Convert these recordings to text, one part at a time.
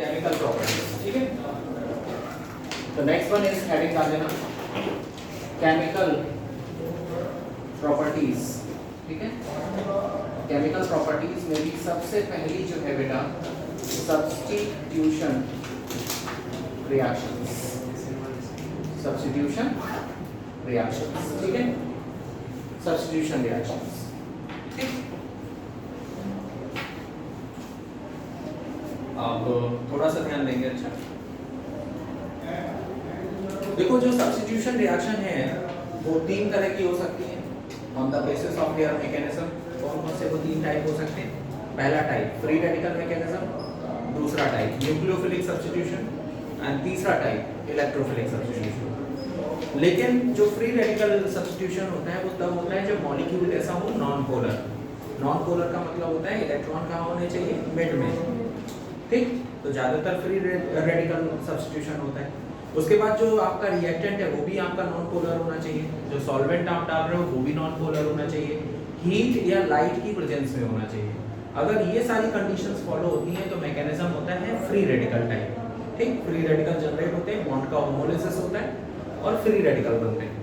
Chemical properties, ठीक है। तो नेक्स्ट वन इज हेडिंग डाल देना केमिकल प्रॉपर्टीज, ठीक है। केमिकल प्रॉपर्टीज में भी सबसे पहली जो है बेटा सब्स्टिट्यूशन रिएक्शंस, सब्स्टिट्यूशन रिएक्शंस, ठीक है, सब्स्टिट्यूशन रिएक्शंस, ठीक। आप थोड़ा सा ध्यान देंगे। अच्छा देखो, जो सब्स्टिट्यूशन रिएक्शन है वो तीन तरह की हो सकती है on the basis of their mechanism. कौन कौन से वो तीन टाइप हो सकते हैं? पहला टाइप फ्री रेडिकल मैकेनिज्म, दूसरा टाइप न्यूक्लियोफिलिक सब्स्टिट्यूशन एंड तीसरा टाइप इलेक्ट्रोफिलिक सब्स्टिट्यूशन। लेकिन जो फ्री रेडिकल सब्स्टिट्यूशन होता है वो तब होता है जब मॉलिक्यूल ऐसा हो नॉन पोलर। नॉन पोलर का मतलब होता है इलेक्ट्रॉन कहाँ होने चाहिए? मिड में, ठीक। तो ज्यादातर फ्री रेडिकल सब्स्टिट्यूशन होता है। उसके बाद जो आपका रिएक्टेंट है वो भी आपका नॉन पोलर होना चाहिए, जो सॉल्वेंट आप डाल रहे हो वो भी नॉन पोलर होना चाहिए, हीट या लाइट की प्रेजेंस में होना चाहिए। अगर ये सारी कंडीशंस फॉलो होती हैं तो मैकेनिज्म होता है फ्री रेडिकल टाइप, ठीक। फ्री रेडिकल जनरेट होते हैं, बॉन्ड का होमोलिसिस होता है और फ्री रेडिकल बनते हैं।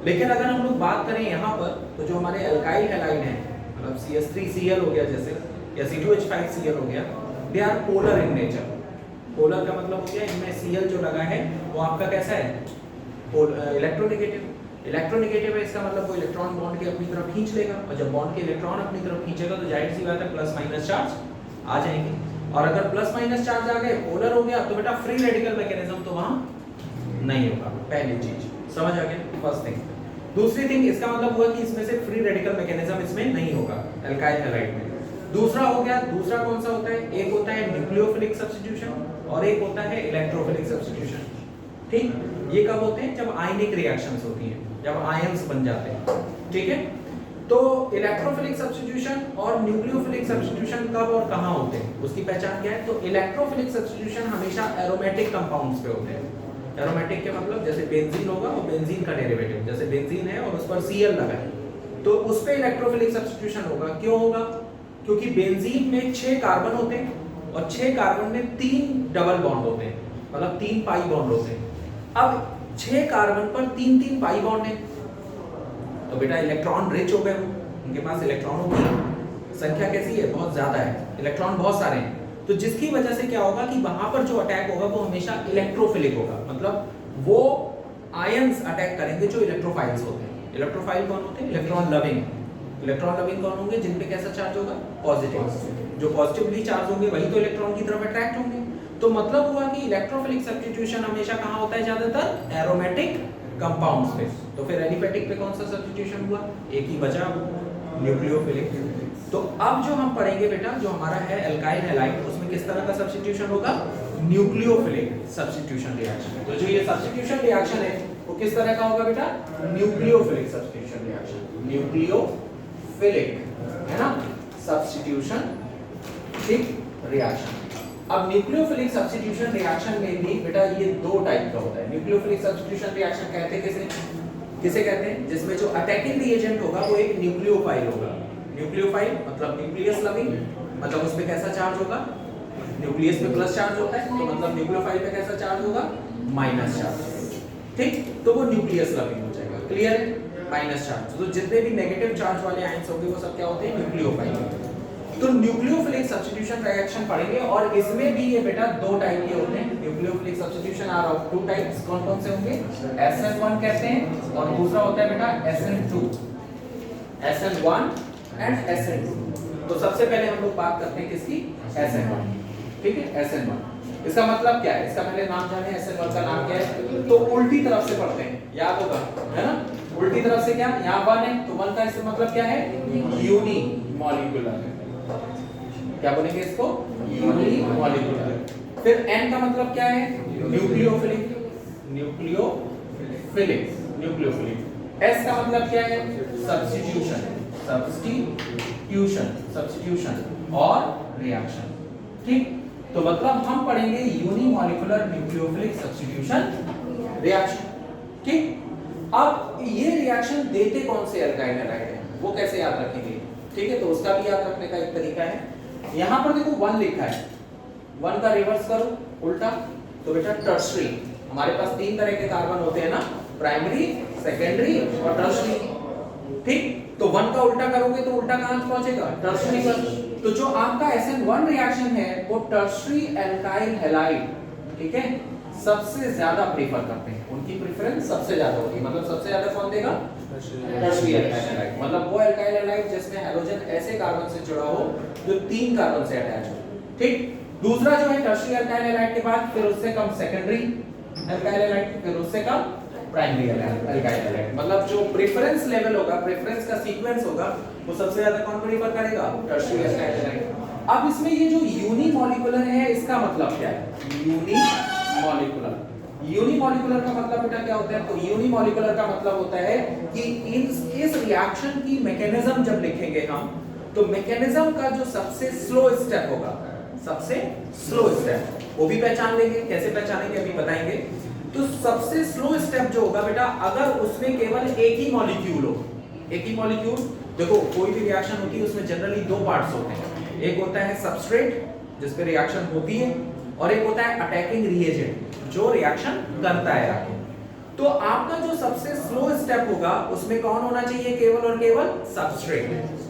लेकिन अगर हम लोग बात करें यहाँ पर तो जो हमारे अल्काइल हैलाइड हैं, मतलब CH3Cl हो गया जैसे, या C2H5Cl हो गया, they are polar in nature. Polar का मतलब हो गया इनमें Cl जो लगा है वो आपका कैसा है? इलेक्ट्रोनेगेटिव। इलेक्ट्रोनेगेटिव है, इसका मतलब वो इलेक्ट्रॉन बॉन्ड के अपनी तरफ खींच लेगा, और जब बॉन्ड के इलेक्ट्रॉन अपनी तरफ खींचेगा तो जाहिर सी बात है प्लस माइनस चार्ज आ जाएंगे। और अगर प्लस माइनस चार्ज आ गए, पोलर हो गया, तो बेटा फ्री रेडिकल मैकेनिज्म तो वहां नहीं होगा। पहली चीज समझ आ गया, फर्स्ट थिंग। दूसरी थिंग, इसका मतलब हुआ कि इसमें से फ्री रेडिकल मैकेनिज्म इसमें नहीं होगा अल्काइल हैलाइड में। दूसरा हो गया, दूसरा कौन सा होता है? एक होता है न्यूक्लियोफिलिक सब्स्टिट्यूशन और एक होता है इलेक्ट्रोफिलिक सब्स्टिट्यूशन, ठीक। ये कब होते हैं? जब आयनिक रिएक्शंस होती हैं, जब आयंस बन जाते हैं, ठीक है। तो इलेक्ट्रोफिलिक सब्स्टिट्यूशन और न्यूक्लियोफिलिक सब्स्टिट्यूशन कब और कहां होते हैं, उसकी पहचान क्या है? तो इलेक्ट्रोफिलिक सब्स्टिट्यूशन हमेशा एरोमेटिक कंपाउंड्स पे होते हैं। एरोमेटिक के मतलब जैसे बेंजीन होगा, वो बेंजीन का डेरिवेटिव, जैसे बेंजीन है और उस पर Cl लगा है, तो उस पे इलेक्ट्रोफिलिक सब्स्टिट्यूशन होगा। क्यों होगा? क्योंकि बेंजीन में 6 कार्बन होते हैं और 6 कार्बन में 3 डबल बॉन्ड होते हैं, मतलब 3 पाई बॉन्ड होते हैं। अब 6 कार्बन पर 3 पाई बॉन्ड है, तो बेटा इलेक्ट्रॉन रिच हो गए, उनके पास इलेक्ट्रॉनों की संख्या कैसी है? बहुत ज्यादा है, इलेक्ट्रॉन बहुत सारे हैं। तो जिसकी वजह से क्या होगा कि वहां पर जो अटैक होगा वो हमेशा इलेक्ट्रोफिलिक होगा, मतलब वो आयंस अटैक करेंगे जो इलेक्ट्रोफाइल्स होते हैं। इलेक्ट्रोफाइल कौन होते हैं? Electron loving. इलेक्ट्रॉन लविंग कौन होंगे? जिन पे कैसा चार्ज होगा? पॉजिटिव। जो पॉजिटिवली चार्ज होंगे वही तो इलेक्ट्रॉन की तरफ अट्रैक्ट होंगे। तो मतलब हुआ कि इलेक्ट्रोफिलिक सब्स्टिट्यूशन हमेशा कहां होता है? ज्यादातर एरोमेटिक कंपाउंड्स पे। तो फिर एलिफेटिक पे कौन सा सब्स्टिट्यूशन हुआ? एक ही बचा, न्यूक्लियोफिलिक। तो अब जो हम पढ़ेंगे बेटा, जो हमारा है अल्काइल हैलाइड, उसमें किस तरह का सब्स्टिट्यूशन होगा? Nucleophilic substitution reaction. तो जो ये सब्स्टिट्यूशन रिएक्शन है वो किस तरह का होगा बेटा? Nucleophilic substitution reaction. न्यूक्लियोफिलिक है ना, सब्स्टिट्यूशन ठीक रिएक्शन। अब न्यूक्लियोफिलिक सब्स्टिट्यूशन रिएक्शन में भी बेटा ये 2 टाइप का होता है। न्यूक्लियोफिलिक सब्स्टिट्यूशन रिएक्शन कहते हैं किसे कहते हैं? जिसमें जो अटैकिंग रिएजेंट होगा वो एक न्यूक्लियोफाइल होगा। न्यूक्लियोफाइल मतलब न्यूक्लियस लविंग, मतलब उस पे कैसा चार्ज होगा? न्यूक्लियस पे प्लस चार्ज होता है, तो मतलब न्यूक्लियोफाइल पे कैसा चार्ज होगा? माइनस चार्ज, ठीक। तो वो न्यूक्लियस लविंग हो जाएगा, क्लियर है? Minus charge. तो जितने भी नेगेटिव चार्ज वाले आयंस होंगे वो सब क्या होते हैं? न्यूक्लियोफाइल। तो न्यूक्लियोफिलिक सब्स्टिट्यूशन रिएक्शन पढ़ेंगे, और इसमें भी ये बेटा 2 टाइप के होते हैं। Nucleophilic substitution are of 2 types. कौन कौन से होंगे? SN1 कहते हैं, और दूसरा होता है बेटा SN2। SN1 and SN2। तो सबसे पहले हम लोग बात करते हैं किसकी? SN1, ठीक है। SN1 इसका मतलब क्या है? इसका पहले नाम जाने। SN1 का नाम क्या है? तो उल्टी तरफ से पढ़ते हैं, याद होगा, है ना। उल्टी तरफ से क्या? यहाँ 1 है, तो 1 का इसका मतलब क्या है? Unimolecular. क्या बोलेंगे इसको? Uni molecular. फिर N का मतलब क्या है? न्यूक्लियोफिलिक। Nucleophilic, nucleophilic. S का मतलब क्या है? सब्स्टिट्यूशन। सब्स्टिट्यूशन और रिएक्शन, ठीक। तो मतलब हम पढ़ेंगे यूनिमॉलिक्यूलर न्यूक्लियोफिलिक सब्स्टिट्यूशन रिएक्शन, ठीक। अब ये रिएक्शन देते कौन से अल्काइल हैलाइड है वो कैसे याद रखेंगे? ठीक है, तो उसका भी याद रखने का एक तरीका है। यहां पर देखो 1 लिखा है, 1 का रिवर्स करो उल्टा, तो बेटा टर्शरी। हमारे पास 3 तरह के कार्बन होते हैं ना, प्राइमरी, सेकेंडरी और टर्शरी। ठीक, तो 1 का उल्टा करोगे तो उल्टा कहां पहुंचेगा, टर्शरी पर। तो जो आपका SN1 रिएक्शन है वो टर्शरी एल्काइल हैलाइड, ठीक है, सबसे ज्यादा प्रेफर करते हैं, उनकी प्रेफरेंस सबसे ज्यादा होगी। मतलब सबसे ज्यादा कौन देगा, टर्शरी एल्काइल हैलाइड। मतलब वो एल्काइल हैलाइड जिसमें हैलोजन ऐसे कार्बन से जुड़ा हो जो 3 कार्बन से अटैच हो। ठीक, दूसरा जो है टर्शरी एल्काइल हैलाइड के बाद फिर उससे कम सेकेंडरी एल्काइल हैलाइड, फिर उससे कम प्राइमरी एल्काइल हैलाइड। मतलब जो प्रेफरेंस लेवल होगा, प्रेफरेंस का सीक्वेंस होगा, वो सबसे ज्यादा कौन प्रेफर करेगा, टर्शरी एल्काइल हैलाइड। अब इसमें ये जो यूनिमॉलिक्यूलर है इसका मतलब क्या है, यूनिमॉलिक्यूलर। यूनिमॉलिक्यूलर का मतलब बेटा क्या होता है, तो यूनिमॉलिक्यूलर का मतलब होता है कि इस रिएक्शन की मैकेनिज्म जब लिखेंगे हम, तो मैकेनिज्म का जो सबसे स्लो स्टेप होगा, सबसे स्लो स्टेप, वो भी पहचान लेंगे। कैसे पहचानेंगे अभी बताएंगे। तो सबसे स्लो स्टेप जो होगा बेटा, अगर उसमें केवल एक ही मॉलिक्यूल हो, एक ही मॉलिक्यूल, देखो कोई भी रिएक्शन होती है उसमें जनरली 2 पार्ट्स होते हैं, एक होता है सबस्ट्रेट जिस पे रिएक्शन होती है, और एक होता है अटैकिंग रिएजेंट जो रिएक्शन करता है आगे। तो आपका जो सबसे स्लो स्टेप होगा उसमें कौन होना चाहिए, केवल और केवल सबस्ट्रेट,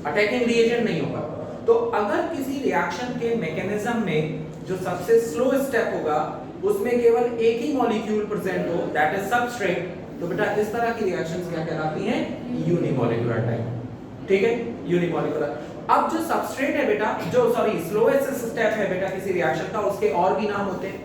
अटैकिंग रिएजेंट नहीं होगा। तो अगर किसी रिएक्शन के मैकेनिज्म में जो सबसे स्लो स्टेप होगा उसमें केवल एक ही मॉलिक्यूल प्रेजेंट हो, दैट इज सबस्ट्रेट, तो बेटा इस तरह की रिएक्शंस क्या कहलाती हैं, यूनिमॉलिक्यूलर टाइप। ठीक है, यूनिमॉलिक्यूलर। अब जो सबस्ट्रेट है बेटा, जो सॉरी स्लोएस्ट स्टेप है बेटा किसी रिएक्शन का, उसके और भी नाम होते हैं।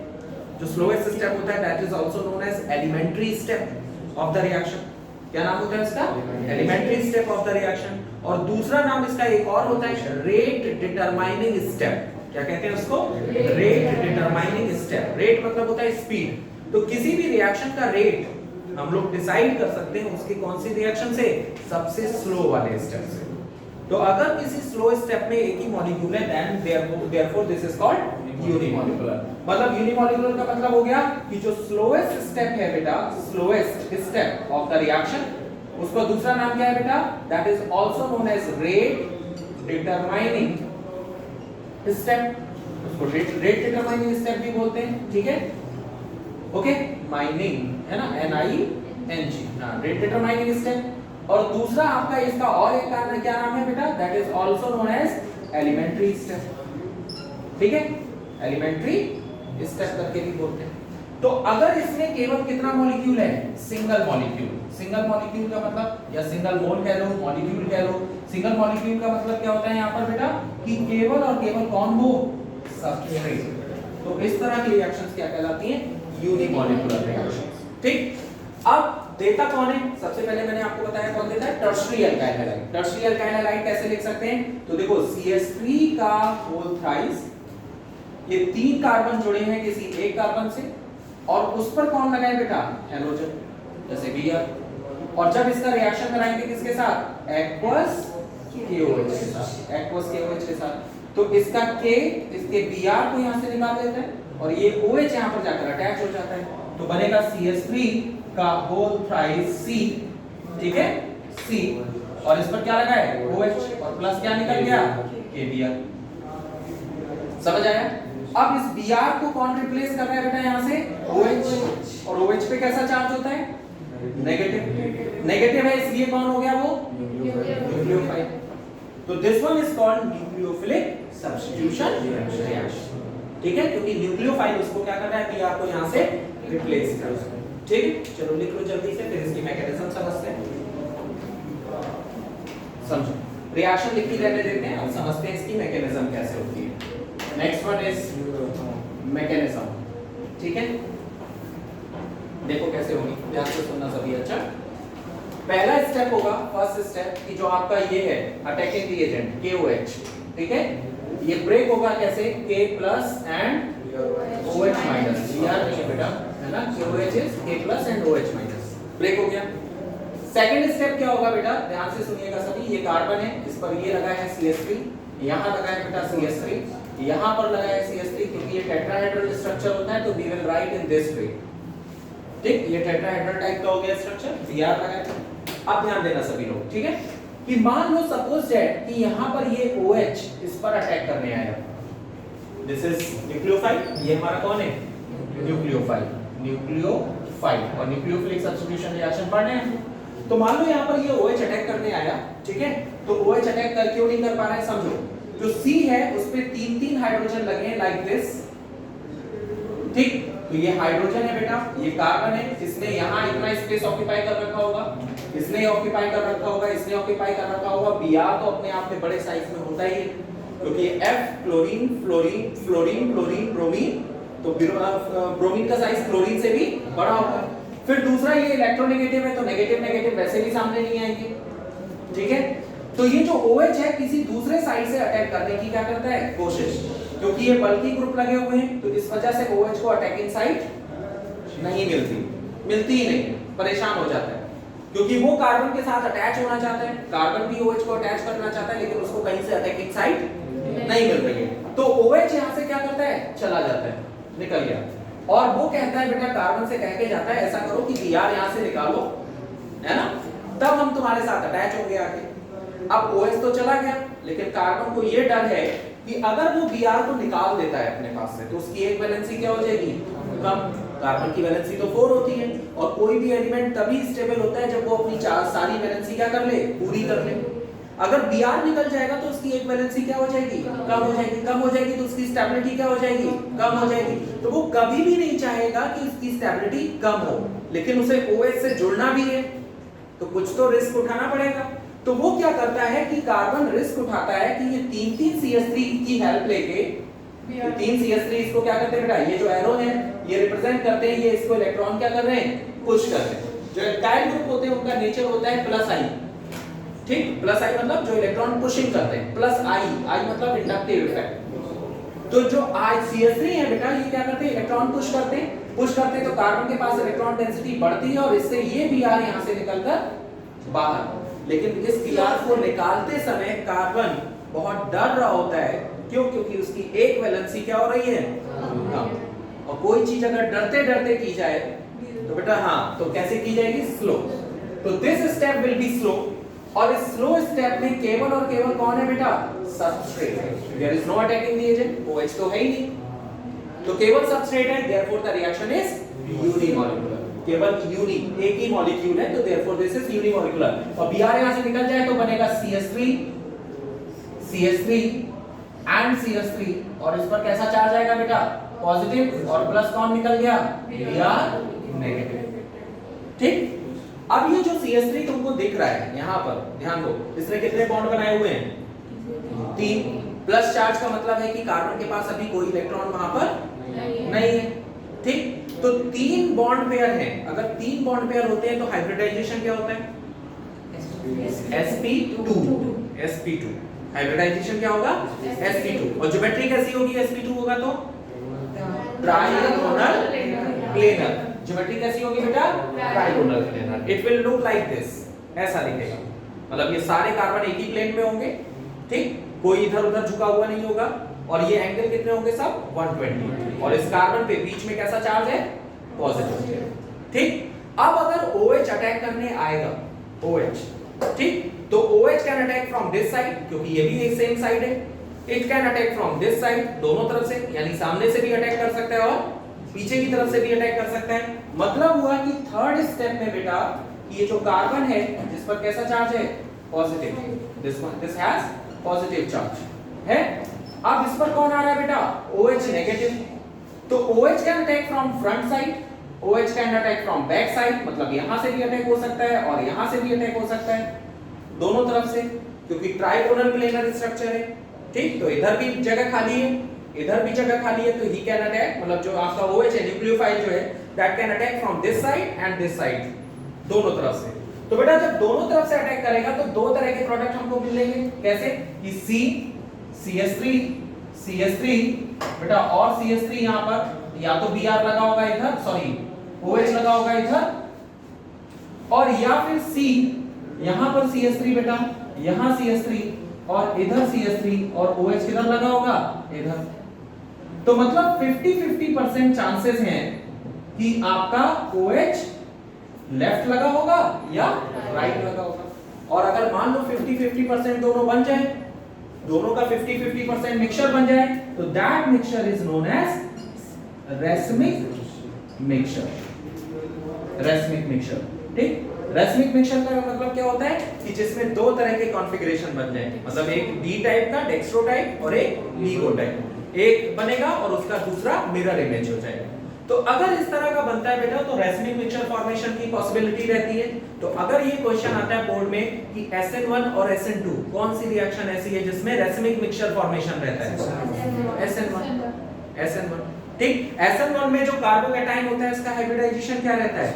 जो स्लोएस्ट स्टेप होता है that is also known as elementary step of the reaction. क्या नाम होता है इसका, elementary step of the reaction. और दूसरा नाम इसका एक और होता है रेट डिटरमाइनिंग स्टेप। क्या कहते हैं उसको, रेट डिटरमाइनिंग स्टेप। रेट मतलब होता है स्पीड। तो किसी भी रिएक्शन का रेट हम लोग डिसाइड कर सकते हैं उसकी कौन सी रिएक्शन से, सबसे स्लो वाले स्टेप से। तो अगर किसी स्लो स्टेप में एक ही मॉलिक्यूल है then therefore this is called unimolecular. मतलब यूनिमॉलिक्यूलर का मतलब हो गया कि जो स्लोएस्ट स्टेप है बेटा, slowest step of the reaction, उसका दूसरा नाम क्या है बेटा, that is also known as rate determining step. उसको रेट डिटरमाइनिंग स्टेप भी बोलते हैं। ठीक है, ओके, माइनिंग है ना, NING, हां, रेट डिटरमाइनिंग स्टेप। और दूसरा आपका इसका और एक कारण क्या नाम है बेटा, that is also known as elementary step. ठीक है, एलिमेंट्री स्टेप करके भी बोलते हैं। तो अगर इसमें केवल कितना मॉलिक्यूल है, सिंगल मॉलिक्यूल। सिंगल मॉलिक्यूल का मतलब, या सिंगल मोल कह लो, मॉलिक्यूल कह लो, सिंगल मॉलिक्यूल का मतलब क्या होता है यहाँ पर बेटा, कि केवल और केवल कौन हो, सबस्ट्रेट। तो इस तरह की रिएक्शंस क्या कहलाती हैं, यूनिमॉलिक्यूलर रिएक्शंस। ठीक, अब देता कौन है, सबसे पहले मैंने आपको बताया कौन देता है, tertiary alkyl halide. Tertiary alkyl halide कैसे लिख सकते हैं, तो देखो CH3 का होल थ्राइस, ये 3 कार्बन जुड़े हैं किसी एक कार्बन से, और उस पर कौन लगा है बेटा, हैलोजन, जैसे Br। और जब इसका रिएक्शन कराएंगे किसके साथ, एक्वस KOH के साथ, एक्वस KOH के साथ, तो इसका K इसके Br को यहां से निकाल लेता है, और ये OH यहां पर जाकर अटैच हो जाता है, तो बनेगा CH3 का होल थ्राइस C। ठीक है, C, और इस पर क्या लगा है, OH, और प्लस क्या निकल गया, KBr। समझ आया। अब इस Br को कौन रिप्लेस कर रहा है बेटा यहाँ से, OH, और OH पे कैसा चार्ज होता है, नेगेटिव। नेगेटिव है इसलिए कौन हो गया वो, न्यूक्लियोफाइल। तो this one is called nucleophilic substitution reaction. ठीक है, क्योंकि न्यूक्लियोफाइल उसको क्या कर रहा है, Br को यहाँ से रिप्लेस कर रहा है। ठीक है, चलो लिख लो जल्दी से, फिर इसकी मैकेनिज्म समझते हैं। समझो, रिएक्शन लिख ही रहने देते हैं, अब समझते हैं इसकी मैकेनिज्म कैसे होती है। Next one is mechanism. ठीक है, देखो कैसे होगी, ध्यान से सुनना सभी। अच्छा, पहला स्टेप होगा, फर्स्ट स्टेप, कि जो आपका ये है अटैकिंग रिएजेंट KOH। ठीक है, ये ब्रेक होगा कैसे, K plus and OH minus, Br नहीं है बेटा, है ना, KOH is K plus and OH minus, break हो गया। सेकंड स्टेप क्या होगा बेटा, ध्यान से सुनिएगा सभी। ये कार्बन है, इस पर ये लगा है CH3, यहाँ लगा है बेटा CH3, यहाँ पर लगा है CH3, क्योंकि ये टेट्राहेड्रल स्ट्रक्चर होता है, तो we will write in this way. ठीक, ये टेट्राहेड्रल टाइप का हो गया स्ट्रक्चर, Br लगा है। अब ध्यान देना सभी लोग, ठीक है, कि मान लो सपोज दैट कि यहाँ पर ये OH इस पर अटैक करने आया, दिस इज न्यूक्लियोफाइल, ये हमारा कौन है? न्यूक्लियोफाइल। न्यूक्लियोफाइल और न्यूक्लियोफिलिक सब्स्टिट्यूशन रिएक्शन पढ़ रहे हैं। तो मान लो यहाँ पर ये OH अटैक करने आया, ठीक है, तो OH अटैक कर क्यों नहीं कर पा रहा है समझो। जो C है उस पे 3-3 हाइड्रोजन लगे हैं लाइक दिस, ठीक, तो ये हाइड्रोजन है बेटा, ये कार्बन है, इसने यहाँ इतना स्पेस ऑक्यूपाई कर रखा होगा, इसने ऑक्यूपाई कर रखा होगा, इसने ऑक्यूपाई कर रखा होगा। Br तो अपने आप में बड़े साइज में होता ही है, क्योंकि F chlorine fluorine fluorine chlorine bromine, तो ब्रोमीन का साइज क्लोरीन से भी बड़ा होगा। फिर दूसरा ये इलेक्ट्रोनेगेटिव है, तो नेगेटिव नेगेटिव वैसे भी सामने नहीं आएंगे, ठीक है। तो ये जो OH है किसी दूसरे साइड से अटैक करने की क्या करता है? कोशिश, क्योंकि ये बल्कि ग्रुप लगे हुए हैं, तो इस वजह से OH को अटैकिंग साइड नहीं मिलती ही नहीं, परेशान हो जाता है, क्योंकि वो कार्बन के साथ अटैच होना चाहता है, कार्बन भी OH को अटैच करना चाहता है, लेकिन उसको कहीं से अटैकिंग साइड नहीं मिल रही है। तो OH यहाँ से क्या करता है? चला जाता है, निकल गया, और वो कहता है बेटा कार्बन से कह के जाता है ऐसा करो कि Br यहाँ से निकालो, है ना, तब हम तुम्हारे साथ अटैच होंगे आके। अब OH तो चला गया, लेकिन कार्बन को ये डर है कि अगर वो Br को निकाल देता है अपने पास से, तो उसकी एक वैलेंसी क्या हो जाएगी? कम। कार्बन की वैलेंसी तो 4 होती है, और कोई भी एलिमेंट तभी स्टेबल होता है जब वो अपनी सारी वैलेंसी क्या कर ले? पूरी कर ले। अगर Br निकल जाएगा तो उसकी एक वैलेंसी क्या हो जाएगी? कम हो जाएगी। कम हो जाएगी तो उसकी स्टेबिलिटी क्या हो जाएगी? कम हो जाएगी। तो वो कभी भी नहीं चाहेगा कि उसकी स्टेबिलिटी कम हो, लेकिन उसे OH से जुड़ना भी है, तो कुछ तो रिस्क उठाना पड़ेगा। तो वो क्या करता है कि कार्बन रिस्क उठाता है कि ये 3-3 CH3 की हेल्प लेके, 3 CH3 इसको क्या करते हैं बेटा? ये जो एरो है ये रिप्रेजेंट करते हैं, ये इसको इलेक्ट्रॉन क्या कर रहे हैं? पुश कर रहे हैं। जो एल्काइल ग्रुप होते हैं उनका नेचर होता है प्लस आई, ठीक, प्लस आई मतलब जो इलेक्ट्रॉन पुशिंग करते हैं, प्लस आई मतलब इंडक्टिव इफेक्ट। तो जो CH3 है बेटा, ये क्या करते हैं? इलेक्ट्रॉन पुश करते हैं, तो कार्बन के पास इलेक्ट्रॉन डेंसिटी बढ़ती है, और इससे ये Br यहाँ से निकलकर बाहर। लेकिन इस Br को निकालते समय कार्बन बहुत डर रहा होता है, क्यों? क्योंकि उसकी एक वैलेंसी क्या हो रही है? कम। और कोई चीज अगर डरते डरते की जाए तो बेटा हाँ, तो कैसे की जाएगी? स्लो। तो this step will be slow, और इस स्लो स्टेप में केवल और केवल कौन है बेटा? सबस्ट्रेट है। There is no attacking agent, OH तो है ही नहीं, तो केवल सबस्ट्रेट है, therefore the reaction is unimolecular. केवल एक ही मॉलिक्यूल है, तो देयरफॉर दिस इज यूनिमॉलिक्यूलर। और Br यहां से निकल जाए तो बनेगा CH3 एंड CH3, और इस पर कैसा चार्ज आएगा बेटा? पॉजिटिव, और प्लस कौन निकल गया? Br नेगेटिव, ठीक। अब ये जो CH3 तुमको दिख रहा है यहाँ पर, ध्यान दो, इसने कितने बॉन्ड बनाए हुए हैं? 3। प्लस चार्ज का मतलब है कि कार्बन के पास अभी कोई इलेक्ट्रॉन वहां पर नहीं है, ठीक। तो 3 बॉन्ड पेयर हैं, अगर 3 बॉन्ड पेयर होते हैं तो हाइब्रिडाइजेशन क्या होता है? sp2। हाइब्रिडाइजेशन क्या होगा? sp2। और ज्योमेट्री कैसी होगी? sp2 होगा तो ट्राइगोनल प्लेनर। ज्योमेट्री कैसी होगी बेटा? Trigonal planar. It will look like this, ऐसा दिखेगा, मतलब ये सारे कार्बन एक ही प्लेन में होंगे, ठीक, कोई इधर उधर झुका हुआ नहीं होगा, और ये एंगल कितने होंगे? सब 120। और इस कार्बन पे बीच में कैसा चार्ज है? पॉजिटिव, ठीक। अब अगर OH अटैक करने आएगा, OH, ठीक, तो OH can attack from this side, क्योंकि ये भी एक सेम साइड है। It can attack from this side, दोनों तरफ से, यानी सामने से भी अटैक कर सकता है और पीछे की तरफ से भी अटैक कर सकता है। मतलब हुआ कि थर्ड स्टेप में बेटा ये जो कार्बन है जिस पर कैसा चार्ज है? Positive. This has positive charge है। अब इस पर कौन आ रहा है बेटा? OH negative. तो OH can attack from front side, OH can attack from back side, मतलब यहां से भी अटैक हो सकता है और यहां से भी अटैक हो सकता है, दोनों तरफ से, क्योंकि ट्राइगोनल प्लेनर स्ट्रक्चर है, ठीक। तो इधर भी जगह खाली है, इधर भी जगह खाली है, तो ही कैन अटैक, मतलब जो आपका OH है, न्यूक्लियोफाइल जो है, that can attack from this side and this side, दोनों तरफ से। तो बेटा जब दोनों तरफ से अटैक करेगा तो दो तरह के प्रोडक्ट हमको मिलेंगे। कैसे? कि CH3 बेटा, और CH3 यहां पर या तो Br लगा होगा इधर, सॉरी OH लगा होगा इधर, और या फिर C, यहां पर CH3 बेटा, यहां CH3 और इधर CH3, और OH किधर लगा होगा? इधर। तो मतलब 50-50% चांसेस हैं कि आपका OH लेफ्ट लगा होगा या राइट लगा होगा। और अगर मान लो 50-50% दोनों बन जाए दोनों का 50-50% मिक्सचर बन जाए तो that mixture is known as racemic mixture. Racemic mixture, ठीक। रेसमिक मिक्सचर का मतलब क्या होता है कि जिसमें दो तरह के कॉन्फ़िगरेशन बन जाए, मतलब एक डी टाइप का डेक्स्ट्रो टाइप और एक लीगो टाइप, एक बनेगा और उसका दूसरा मिरर इमेज हो जाएगा। तो अगर इस तरह का बनता है बेटा तो रेसमिक मिक्सचर फॉर्मेशन की पॉसिबिलिटी रहती है। तो अगर ये क्वेश्चन आता है बोर्ड में कि SN1 और SN2 कौन सी रिएक्शन ऐसी है जिसमें रेसमिक मिक्सचर फॉर्मेशन रहता है? SN1, ठीक। SN1 में जो कार्बोकैटायन होता है उसका हाइब्रिडाइजेशन क्या रहता है?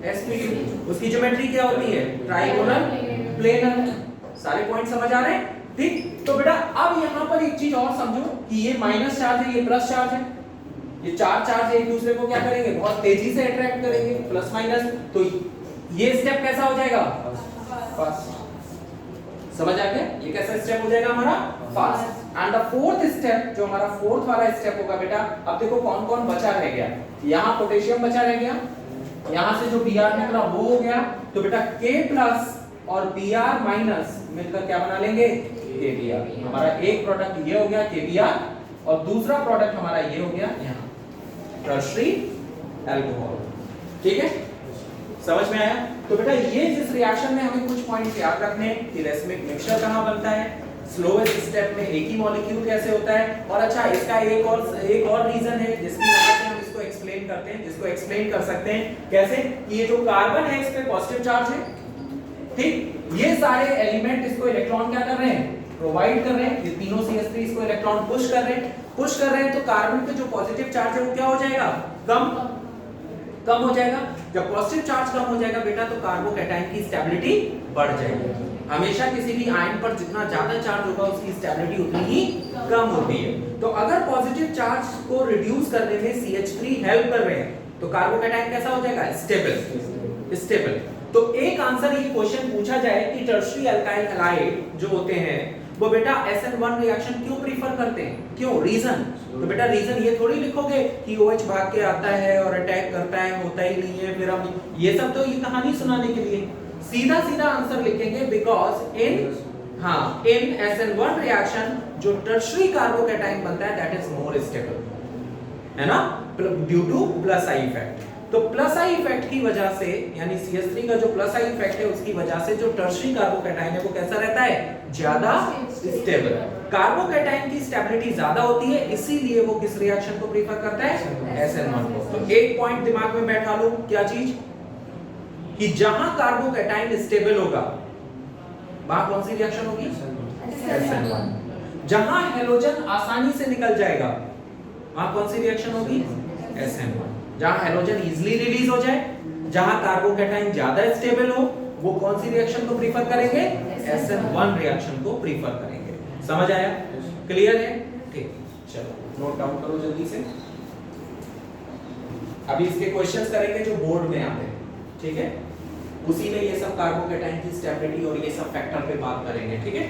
sp2। उसकी ज्योमेट्री क्या होती है? Trigonal planar. सारे पॉइंट समझ आ रहे हैं, ठीक। तो बेटा अब यहां पर एक चीज और समझो कि ये माइनस चार्ज है, ये प्लस चार्ज है। ये चार चार्ज एक दूसरे को क्या करेंगे? बहुत तेजी से अट्रैक्ट करेंगे, प्लस माइनस। तो ये स्टेप कैसा हो जाएगा? फास्ट। समझ आ गया? ये कैसा स्टेप हो जाएगा हमारा? Fast. And the fourth step, जो हमारा फोर्थ वाला स्टेप होगा बेटा, अब देखो कौन कौन बचा रह गया। यहाँ पोटेशियम बचा रह गया, यहाँ से जो Br निकला वो हो गया। तो बेटा K प्लस और Br माइनस मिलकर क्या बना लेंगे? KBr। हमारा एक प्रोडक्ट ये हो गया KBr और दूसरा प्रोडक्ट हमारा ये हो गया यहाँ टर्शरी अल्कोहल। ठीक है, समझ में आया? तो बेटा ये जिस रिएक्शन में हमें कुछ पॉइंट्स याद रखने हैं कि रेसमिक मिक्सचर कहां बनता है, स्लोएस्ट स्टेप में एक ही मॉलिक्यूल कैसे होता है, और अच्छा इसका एक और रीजन है जिसकी वजह से हम इसको एक्सप्लेन करते हैं, जिसको एक्सप्लेन कर सकते हैं कैसे कि ये जो कार्बन है इस पे पॉजिटिव चार्ज है, ठीक। ये सारे एलिमेंट इसको इलेक्ट्रॉन क्या कर रहे हैं? प्रोवाइड कर रहे हैं। ये तीनों CH3 इसको इलेक्ट्रॉन पुश कर रहे हैं। तो कार्बन पे जो पॉजिटिव चार्ज है वो क्या हो जाएगा? कम हो जाएगा। जब पॉजिटिव चार्ज कम हो जाएगा बेटा तो कार्बोकैटायन की स्टेबिलिटी बढ़ जाएगी। हमेशा किसी भी आयन पर जितना ज्यादा चार्ज होगा उसकी स्टेबिलिटी उतनी ही कम होती है। तो अगर पॉजिटिव चार्ज को रिड्यूस करने में CH3 हेल्प कर रहे हैं तो कार्बोकैटायन कैसा हो जाएगा? स्टेबल। तो एक आंसर ये क्वेश्चन पूछा जाए कि टर्शियरी अल्काइल हैलाइड जो होते हैं वो बेटा SN1 रिएक्शन क्यों प्रीफर करते हैं? क्यों? रीजन। तो बेटा रीजन ये थोड़ी लिखोगे कि OH भाग के आता है और अटैक करता है, होता ही नहीं है, फिर हम ये सब तो ये कहानी सुनाने के लिए सीधा आंसर लिखेंगे बिकॉज इन SN1 रिएक्शन जो टर्शियरी कार्बोकैटायन बनता है दैट इज मोर स्टेबल, है ना, due two plus I effect. तो प्लस आई इफेक्ट की वजह से यानी CH3 का जो प्लस आई इफेक्ट है उसकी वजह से जो टर्शियरी कार्बोकैटायन है वो कैसा रहता है? ज्यादा स्टेबल। कार्बोकैटायन की स्टेबिलिटी ज्यादा होती है, इसीलिए वो किस रिएक्शन को प्रीफर करता है? SN1 को। तो एक पॉइंट दिमाग में बैठा लो, क्या चीज? कि जहां कार्बोकैटायन स्टेबल होगा वहां कौन सी रिएक्शन होगी? SN1। जहां हेलोजन आसानी से निकल जाएगा वहां कौन सी रिएक्शन होगी? SN1। जहां हेलोजन इजीली रिलीज हो जाए, जहां कार्बोकैटायन ज्यादा स्टेबल हो, वो कौन सी रिएक्शन को प्रीफर करेंगे? SN1 रिएक्शन को प्रीफर करेंगे। समझ आया? क्लियर है? ठीक, चलो नोट डाउन करो जल्दी से। अभी इसके क्वेश्चंस करेंगे जो बोर्ड में आते हैं, ठीक है? उसी में ये सब कार्बोकैटायन की स्टेबिलिटी और ये सब फैक्टर पे बात करेंगे, ठीक है?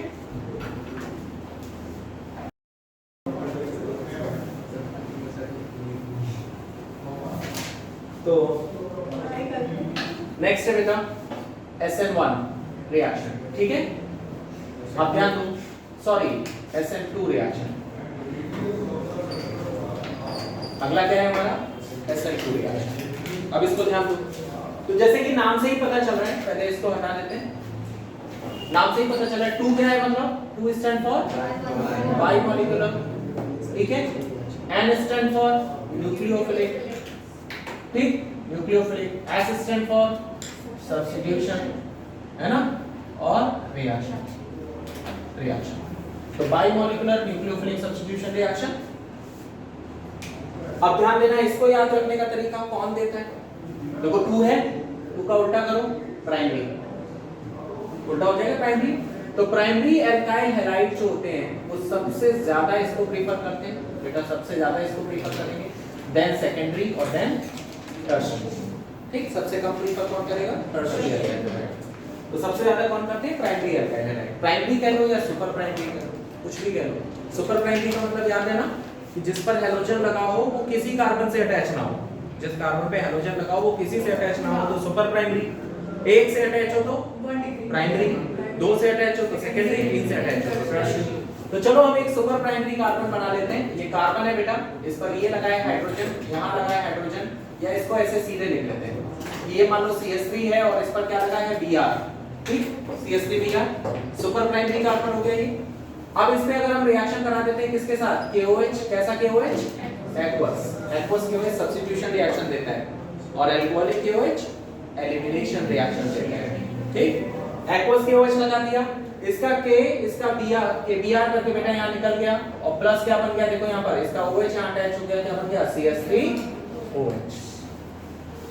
तो नेक्स्ट है बेटा SN1 रिएक्शन, ठीक है? अब ध्यान दो, सॉरी SN2 रिएक्शन। अगला क्या है हमारा? SN2 reaction. अब इसको ध्यान दो। तो जैसे कि नाम से ही पता चल रहा है, पहले इसको हटा देते हैं। नाम से ही पता चल रहा है 2 क्या है, मतलब 2 स्टैंड फॉर बाइमॉलिक्यूलर, ठीक है? N स्टैंड फॉर न्यूक्लियोफिलिक, ठीक, nucleophilic. S stand for substitution, है ना, और रिएक्शन। तो बाइमॉलिक्यूलर न्यूक्लियोफिलिक सब्स्टिट्यूशन रिएक्शन। अब ध्यान देना, इसको याद रखने का तरीका कौन देता है? देखो 2 है, 2 का उल्टा करो, प्राइमरी। उल्टा हो जाएगा प्राइमरी। तो प्राइमरी अल्काइल हैलाइड जो होते हैं वो सबसे ज्यादा इसको प्रीफर करते हैं बेटा, सबसे ज्यादा इसको प्रीफर करेंगे, देन सेकेंडरी और देन टर्शियरी, ठीक। सबसे कम प्रीफर कौन करेगा? Tertiary alkyl halide. तो सबसे ज्यादा कौन करते हैं? Primary alkyl halide. प्राइमरी कह लो या सुपर प्राइमरी कह लो, कुछ भी कह लो। सुपर प्राइमरी का मतलब याद है ना कि जिस पर हेलोजन लगा हो वो किसी कार्बन से अटैच ना हो। जिस कार्बन पे हेलोजन लगा हो वो किसी से अटैच ना हो तो सुपर प्राइमरी। एक से अटैच हो तो प्राइमरी, 2 से अटैच हो तो सेकेंडरी, 3 से अटैच हो तो टर्शियरी। तो चलो हम एक सुपर प्राइमरी कार्बन बना लेते हैं। ये कार्बन है बेटा, इस पर ये लगा है हाइड्रोजन, यहाँ लगा है हाइड्रोजन, या इसको ऐसे सीधे लिख लेते हैं। ये मान लो CH3 है और इस पर क्या लगा है Br, ठीक, CH3 Br, super primary carbon हो गया ये। अब इसमें अगर हम रिएक्शन करा देते हैं किसके साथ, KOH, कैसा KOH, aqueous, aqueous KOH substitution reaction देता है, और अल्कोहलिक KOH एलिमिनेशन रिएक्शन देता है, ठीक। एक्वस KOH लगा दिया, इसका K, इसका Br करके बेटा यहाँ निकल गया, और प्लस क्या बन गया, देखो यहाँ पर इसका OH यहाँ अटैच हो गया, क्या बन गया, CH3OH,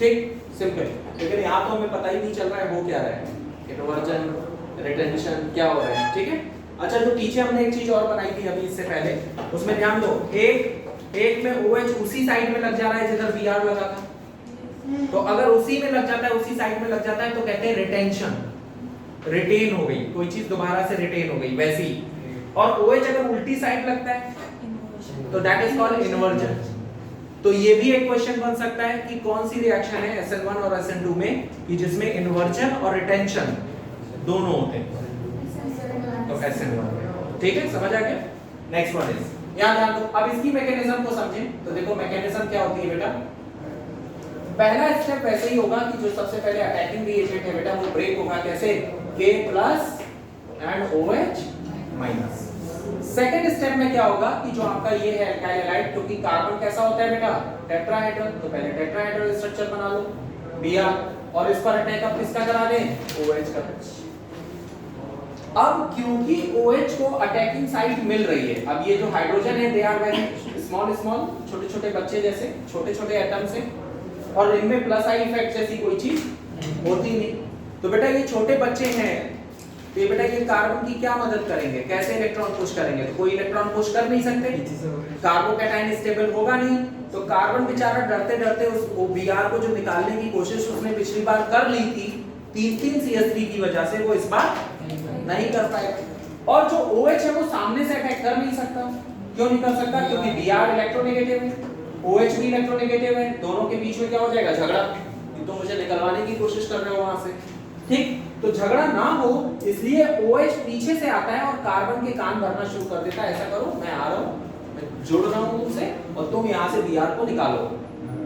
ठीक, सिंपल। लेकिन यहाँ तो हमें पता ही नहीं चल रहा है वो क्या रहा है, इन्वर्जन, रिटेंशन क्या हो रहा है, ठीक है। अच्छा, जो पीछे हमने एक चीज और बनाई थी अभी इससे पहले, उसमें ध्यान दो, एक में OH उसी साइड में लग जा रहा है जिधर Br लगा था, तो अगर उसी में लग जाता है, उसी साइड में लग जाता है, तो कहते हैं रिटेंशन, रिटेन हो गई, कोई चीज दोबारा से रिटेन हो गई वैसी। और OH अगर उल्टी साइड लगता है तो दैट इज कॉल्ड इन्वर्जन। तो ये भी एक क्वेश्चन बन सकता है कि कौन सी रिएक्शन है SN1 और SN2 में कि जिसमें इन्वर्जन और रिटेंशन दोनों होते हैं, तो SN1, ठीक है, समझ आ गया। नेक्स्ट वन इज, यहां ध्यान दो, अब इसकी मैकेनिज्म को समझें। तो देखो मैकेनिज्म क्या होती है बेटा, पहला स्टेप वैसे ही होगा कि जो सबसे पहले अटैकिंग रिएजेंट है बेटा वो ब्रेक होगा, कैसे, K plus and OH minus. Second step में क्या होगा कि जो आपका ये है अल्काइल हैलाइड, क्योंकि कार्बन कैसा होता है बेटा, टेट्राहेड्रल, तो पहले टेट्राहेड्रल स्ट्रक्चर बना लो Br, और इस पर अटैक अब किसका करा दें, OH का। अब क्योंकि OH को अटैकिंग साइट मिल रही है, अब ये जो हाइड्रोजन है they are very small small, छोटे छोटे बच्चे जैसे, छोटे छोटे एटम्स हैं, और इनमें प्लस आई इफेक्ट जैसी कोई चीज होती नहीं। तो बेटा ये छोटे बच्चे हैं, तो ये बेटा ये कार्बन की क्या मदद करेंगे, कैसे इलेक्ट्रॉन पुश करेंगे, तो कोई इलेक्ट्रॉन पुश कर नहीं सकते, कार्बोकैटायन स्टेबल होगा नहीं, तो कार्बन बेचारा डरते डरते उस Br को जो निकालने की कोशिश उसने पिछली बार कर ली थी 3 CH3 की वजह से, वो इस बार नहीं कर पाएगा। और जो OH है वो सामने से अटैक कर नहीं सकता, क्यों नहीं कर सकता, क्योंकि Br इलेक्ट्रोनेगेटिव है, OH भी इलेक्ट्रोनेगेटिव है, दोनों के बीच में क्या हो जाएगा, झगड़ा, तो मुझे निकलवाने की कोशिश कर रहे हो वहां से, ठीक। तो झगड़ा ना हो इसलिए OH पीछे से आता है और कार्बन के कान भरना शुरू कर देता है, ऐसा करो मैं आ रहा हूं, मैं जुड़ रहा हूं तुमसे, और तुम यहां से Br को निकालो,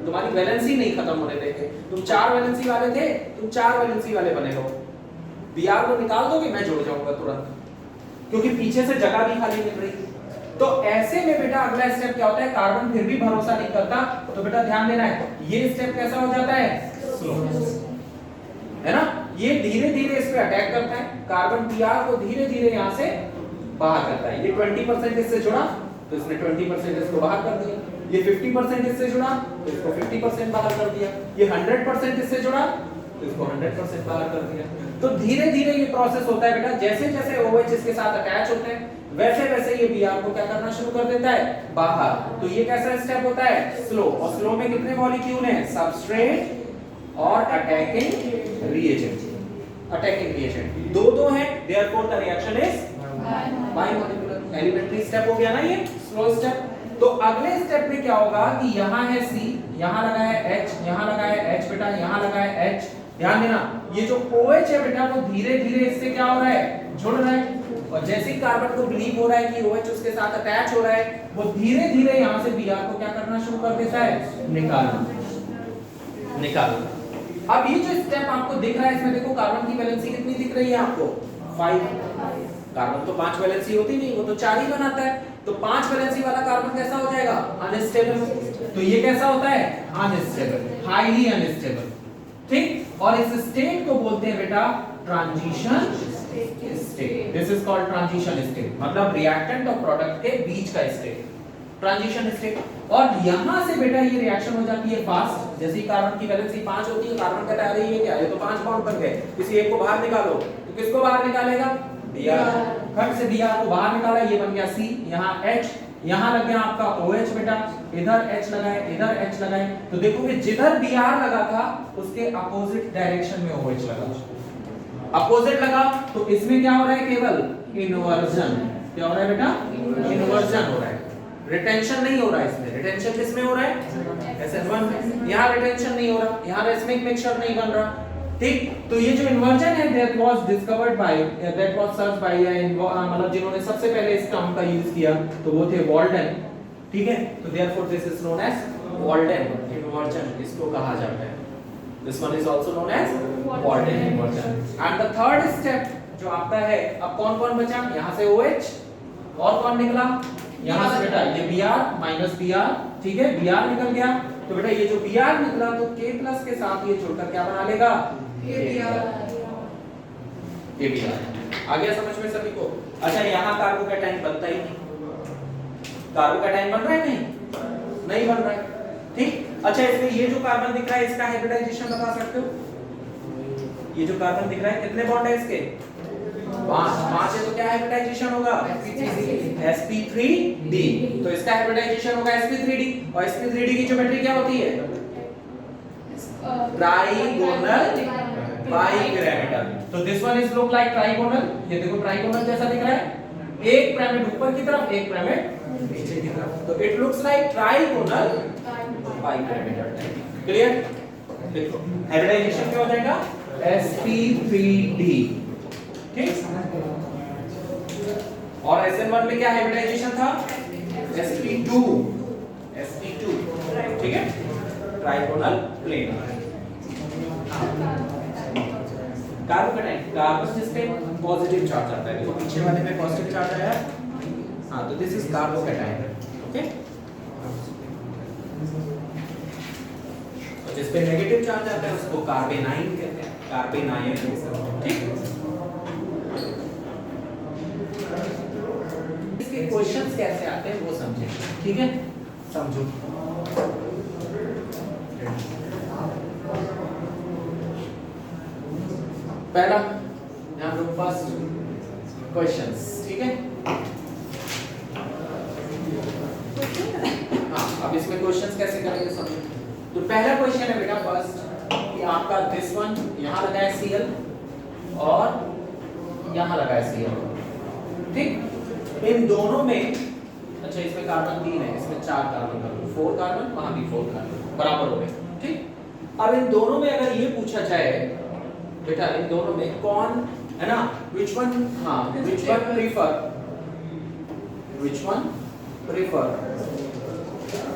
तुम्हारी वैलेंसी नहीं खत्म होने देंगे, तुम 4 वैलेंसी वाले थे, तुम 4 वैलेंसी वाले बने रहो, Br को निकाल दोगे मैं जुड़ जाऊंगा तुरंत, क्योंकि पीछे से जगह भी खाली मिल रही। तो ऐसे में बेटा अगला स्टेप क्या होता है, कार्बन फिर भी भरोसा नहीं करता, तो बेटा ध्यान देना है, ये स्टेप कैसा हो जाता है, स्लो, है ना, ये धीरे धीरे इस पे अटैक करता है, कार्बन Br को धीरे धीरे यहां से बाहर करता है। ये 20% इससे जुड़ा तो इसने 20% इसको बाहर कर दिया, ये 50% इससे जुड़ा तो इसको 50% बाहर कर दिया, ये 100% इससे जुड़ा तो इसको 100% बाहर कर दिया। तो धीरे धीरे ये प्रोसेस होता है बेटा, जैसे जैसे OH इसके साथ अटैच होते हैं वैसे वैसे ये Br को क्या करना शुरू कर देता है, बाहर। तो ये कैसा स्टेप होता है, स्लो, और स्लो में कितने मॉलिक्यूल हैं, सबस्ट्रेट और अटैकिंग रिएजेंट, अटैकिंग रिएजेंट दो हैं, therefore the reaction is bimolecular. Elementary step हो गया ना ये, स्लो स्टेप। तो अगले स्टेप में क्या होगा कि यहाँ है C, यहाँ लगा है H, यहाँ लगा है H बेटा, यहाँ लगा है H, ध्यान देना, ये जो OH है बेटा वो धीरे धीरे इससे क्या हो रहा है, जुड़ रहा है, और जैसे ही कार्बन को बिलीव हो रहा है कि OH उसके साथ अटैच हो रहा है, वो धीरे धीरे यहाँ से Br को क्या करना शुरू कर देता है, निकालना। अब ये जो स्टेप आपको दिख रहा है इसमें देखो कार्बन की वैलेंसी कितनी दिख रही है आपको, 5। कार्बन तो 5 वैलेंसी होती नहीं, वो तो 4 ही बनाता है, तो 5 वैलेंसी वाला कार्बन कैसा हो जाएगा, अनस्टेबल। तो ये कैसा होता है, अनस्टेबल, हाईली अनस्टेबल, ठीक। और इस स्टेट को बोलते हैं बेटा transition state. This is called transition state, मतलब रिएक्टेंट और प्रोडक्ट के बीच का स्टेट, ट्रांजिशन स्टेट। और यहां से बेटा ये रिएक्शन हो जाती है फास्ट, जैसे ही कार्बन की वैलेंसी 5 होती है, कार्बन कहता है अरे ये क्या है, ये तो 5 बॉन्ड बन गए, किसी एक को बाहर निकालो, तो किसको बाहर निकालेगा, Br, फट से Br को बाहर निकाला, ये बन गया C, यहाँ H, यहाँ लग गया आपका OH बेटा, इधर H लगा है, इधर H लगा है, तो देखोगे जिधर Br लगा था उसके अपोजिट डायरेक्शन में OH लगा, अपोजिट लगा, तो इसमें क्या हो रहा है, केवल इन्वर्जन। क्या हो रहा है बेटा, इन्वर्जन हो रहा है, रिटेंशन नहीं हो रहा है इसमें। रिटेंशन किसमें हो रहा है, SN1 में। यहाँ रिटेंशन नहीं हो रहा, यहाँ रेसमिक मिक्सचर नहीं बन रहा, ठीक, तो ये जो इन्वर्जन है that was discovered by that was search by मतलब जिन्होंने सबसे पहले इस टर्म का यूज किया तो वो थे वॉल्टन। ठीक है, तो therefore this is known as Walden inversion, इसको कहा जाता है। This one is also known as Walden inversion. And the third step जो आता है, अब कौन कौन बचा, यहां से OH और कौन निकला, यहां से बेटा ये Br माइनस Br, ठीक है, Br निकल गया। तो बेटा ये जो Br निकला तो K प्लस के साथ ये जुड़कर क्या बना लेगा, ABr। आ गया समझ में सभी को। अच्छा यहां कार्बोकैटायन बनता ही नहीं, कार्बोकैटायन बन रहा है नहीं बन रहा है, ठीक। अच्छा इसमें ये जो कार्बन दिख रहा है इसका हाइब्रिडाइजेशन बता सकते हो, ये जो कार्बन दिख रहा है कितने बॉन्ड है इसके, 5 है, तो क्या हाइब्रिडाइजेशन होगा, sp3d। तो इसका हाइब्रिडाइजेशन होगा sp3d, और sp3d की ज्योमेट्री क्या होती है, ट्राइगोनल बाइपिरामिडल। तो this one is look like trigonal, ये देखो ट्राइगोनल जैसा दिख रहा है, एक पिरामिड ऊपर की तरफ एक पिरामिड नीचे की तरफ, तो it looks like trigonal bipyramidal. Clear, देखो हाइब्रिडाइजेशन क्या हो जाएगा, sp3d, ठीक। और SN1 में क्या हाइब्रिडाइजेशन था, sp2, ठीक है, ट्राइगोनल प्लेन। कार्बोकैटायन, कार्बन जिस पे पॉजिटिव चार्ज आता है, देखो पीछे वाले में पॉजिटिव चार्ज आया, हां तो दिस इज कार्बोकैटायन, ओके। और जिस पे नेगेटिव चार्ज आता है उसको कार्बेनाइन कहते हैं, कार्बेनाइन, ठीक। इसके क्वेश्चंस कैसे आते हैं वो समझें, ठीक है, समझो। पहला यहाँ पे फर्स्ट क्वेश्चंस, ठीक है। हाँ अब इसमें क्वेश्चंस कैसे करेंगे समझो। तो पहला क्वेश्चन है बेटा फर्स्ट कि आपका दिस वन यहाँ लगा है Cl और यहाँ लगा है Cl, ठीक। इन दोनों में, अच्छा इसमें कार्बन 3 है, इसमें 4 कार्बन कर लो, 4 कार्बन, वहां भी 4 कार्बन, बराबर हो गए, ठीक। अब इन दोनों में अगर ये पूछा जाए बेटा इन दोनों में कौन है ना, which one, हाँ which one prefer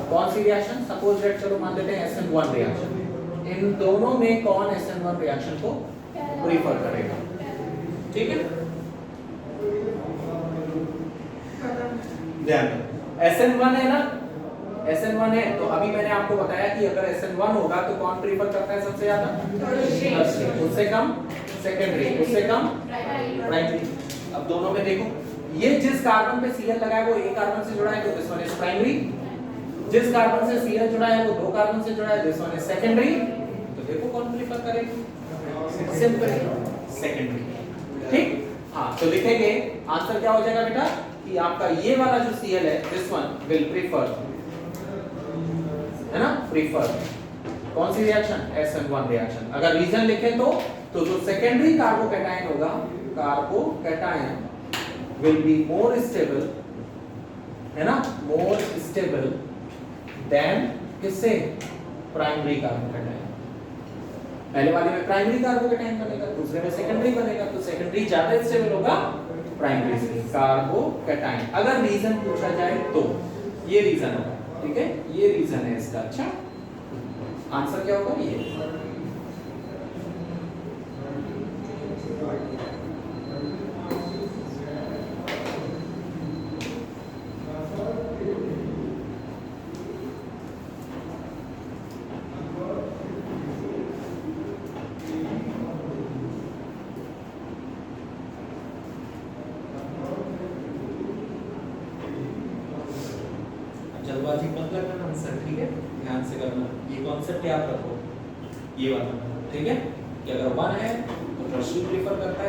कौन सी रिएक्शन, सपोज दैट चलो मान लेते हैं SN1 रिएक्शन, इन दोनों में कौन SN1 रिएक्शन को प्रीफर करेगा, ठीक है। ध्यान SN1 है ना, SN1 है, तो अभी मैंने आपको बताया कि अगर SN1 होगा तो कौन प्रीफर करता है सबसे ज्यादा, उससे कम सेकेंडरी, उससे कम प्राइमरी। अब दोनों में देखो ये जिस कार्बन पे Cl लगा है वो एक कार्बन से जुड़ा है तो दिस वन इज प्राइमरी, जिस कार्बन से Cl जुड़ा है वो 2 कार्बन से जुड़ा है, दिस वन इज सेकेंडरी। तो देखो कौन प्रीफर करेगा, सिंपल सेकेंडरी, ठीक। हाँ तो लिखेंगे आंसर क्या हो जाएगा बेटा कि आपका ये वाला जो Cl है दिस वन विल प्रीफर, है ना, प्रीफर कौन सी रिएक्शन, SN1 रिएक्शन। अगर रीजन लिखें तो जो सेकेंडरी कार्बोकैटायन होगा, carbocation will be more stable, है ना, मोर स्टेबल देन किससे, प्राइमरी कार्बोकैटायन। पहले वाले में प्राइमरी कार्बोकैटायन बनेगा, दूसरे में सेकेंडरी बनेगा, तो सेकेंडरी ज्यादा स्टेबल होगा प्राइमरी से, कार्बोकैटायन। अगर रीजन पूछा जाए तो ये रीजन होगा, ठीक है, ये रीजन है इसका। अच्छा आंसर क्या होगा, ये जल्दबाजी मत करना आंसर, ठीक है, ध्यान से करना, ये कॉन्सेप्ट याद रखो, ये वाला, ठीक है, कि अगर 1 है तो टर्शियरी प्रीफर करता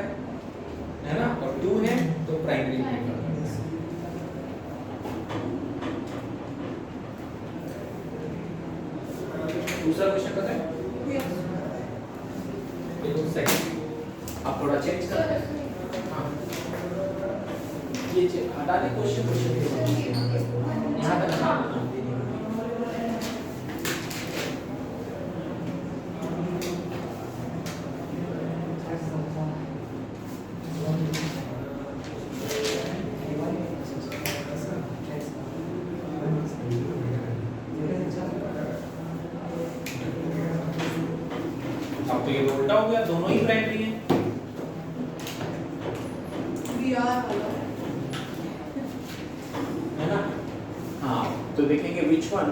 है ना, और 2 है तो प्राइमरी प्रीफर करता है। दूसरा क्वेश्चन पता है, देखो सेकंड आप थोड़ा चेंज कर, हाँ ये हटा दे क्वेश्चन यहाँ तक, हाँ तो ये तो उल्टा हो गया, दोनों ही प्राइमरी हैं। है ना? हाँ, तो देखेंगे विच वन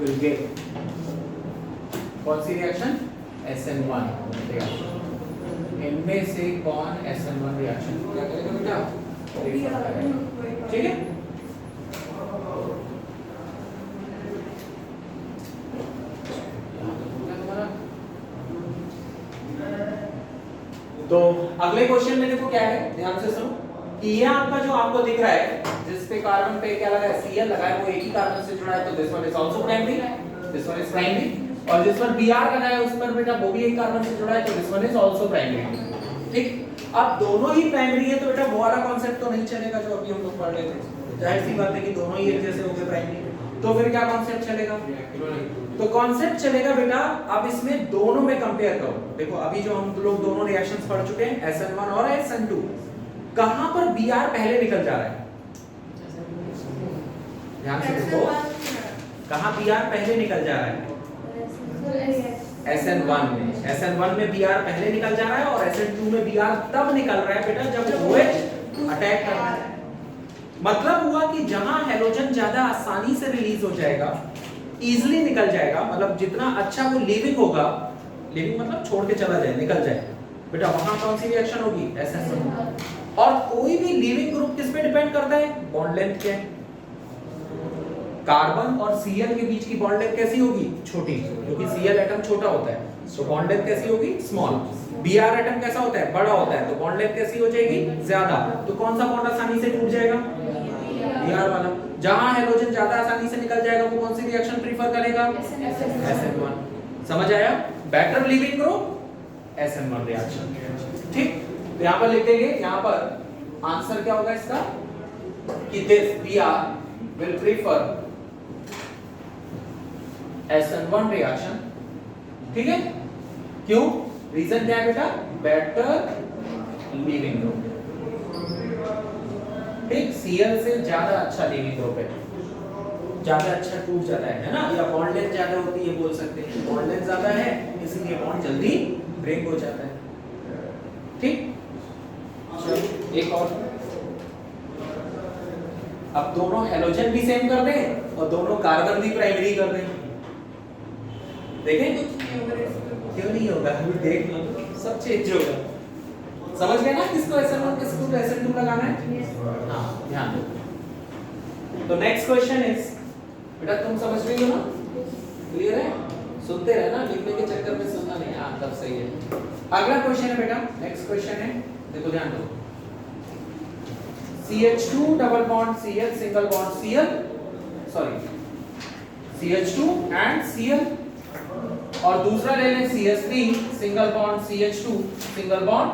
विल गेट कौन सी रिएक्शन, SN1 रिएक्शन। इनमें से कौन SN1 रिएक्शन क्या करेगा बेटा, ठीक है। तो अगले क्वेश्चन में देखो क्या है, ध्यान से सुनो कि ये आपका जो आपको दिख रहा है जिस पे कार्बन पे क्या लगा है, Cl लगा है, वो एक ही कार्बन से जुड़ा है, तो this one is also primary, this one is primary. और जिस पर Br लगा है उस पर बेटा वो भी एक कार्बन से जुड़ा है, तो this one is also primary. ठीक, अब दोनों ही प्राइमरी है तो बेटा वो वाला कांसेप्ट तो नहीं चलेगा जो अभी हम लोग पढ़ रहे थे। जाहिर सी बात है कि दोनों ही एक जैसे हो गए प्राइमरी, तो फिर क्या कांसेप्ट चलेगा, तो कांसेप्ट चलेगा बेटा अब इसमें दोनों में कंपेयर करो। देखो अभी जो हम लोग दोनों रिएक्शंस पढ़ चुके हैं SN1 और SN2, कहां पर Br पहले निकल जा रहा है, ध्यान से देखो कहां Br पहले निकल जा रहा है, SN1 में। SN1 में Br पहले निकल जा रहा है और SN2 में Br तब निकल रहा है बेटा जब OH अटैक कर रहा है। मतलब हुआ कि जहां हैलोजन ज्यादा आसानी से रिलीज हो जाएगा, इजीली निकल जाएगा, मतलब जितना अच्छा वो लीविंग होगा, लीविंग मतलब छोड़ के चला जाए, निकल जाए बेटा, वहां कौन सी रिएक्शन होगी, SN1। और कोई भी लीविंग ग्रुप किस पे डिपेंड करता है, बॉन्ड लेंथ क्या है। कार्बन और Cl के बीच की बॉन्ड लेंथ कैसी होगी, छोटी, क्योंकि Cl एटम छोटा होता है, तो बॉन्ड लेंथ कैसी होगी, स्मॉल। Br एटम कैसा होता है, बड़ा होता है, तो बॉन्ड लेंथ कैसी हो जाएगी, ज्यादा। तो कौन सा बॉन्ड आसानी से टूट जाएगा, Br वाला। जहां हैलोजन ज्यादा आसानी से निकल जाएगा वो कौन सी रिएक्शन प्रीफर करेगा, SN1। समझ आया, better leaving group SN1 reaction. ठीक, तो यहां पर लिख देंगे, यहां पर आंसर क्या होगा इसका कि this Br will prefer SN1 reaction. ठीक है, क्यों, रीजन क्या है बेटा, बेटर लीविंग ग्रुप। ठीक, Cl से ज्यादा अच्छा लीविंग ग्रुप है, ज्यादा अच्छा टूट जाता है ना, या बॉन्ड लेंथ ज्यादा होती है, बोल सकते हैं बॉन्ड लेंथ ज्यादा है इसलिए बॉन्ड जल्दी ब्रेक हो जाता है। ठीक, चलो एक और, अब दोनों हैलोजन भी सेम कर दें और दोनों कार्बन भी प्राइमरी कर दें, देखें क्यों नहीं होगा, अभी देख लो सब चेंज होगा। समझ गए ना किसको SN1 किसको SN2 लगाना है, हाँ ध्यान दो। तो नेक्स्ट क्वेश्चन इज, बेटा तुम समझ रही हो ना, क्लियर है, सुनते रहना, लिखने के चक्कर में सुनना नहीं, हाँ तब सही है। अगला क्वेश्चन है बेटा, नेक्स्ट क्वेश्चन है, देखो ध्यान दो, CH2 double bond Cl single bond Cl, sorry CH2 and Cl, और दूसरा ले लें CH3 single bond CH2 single bond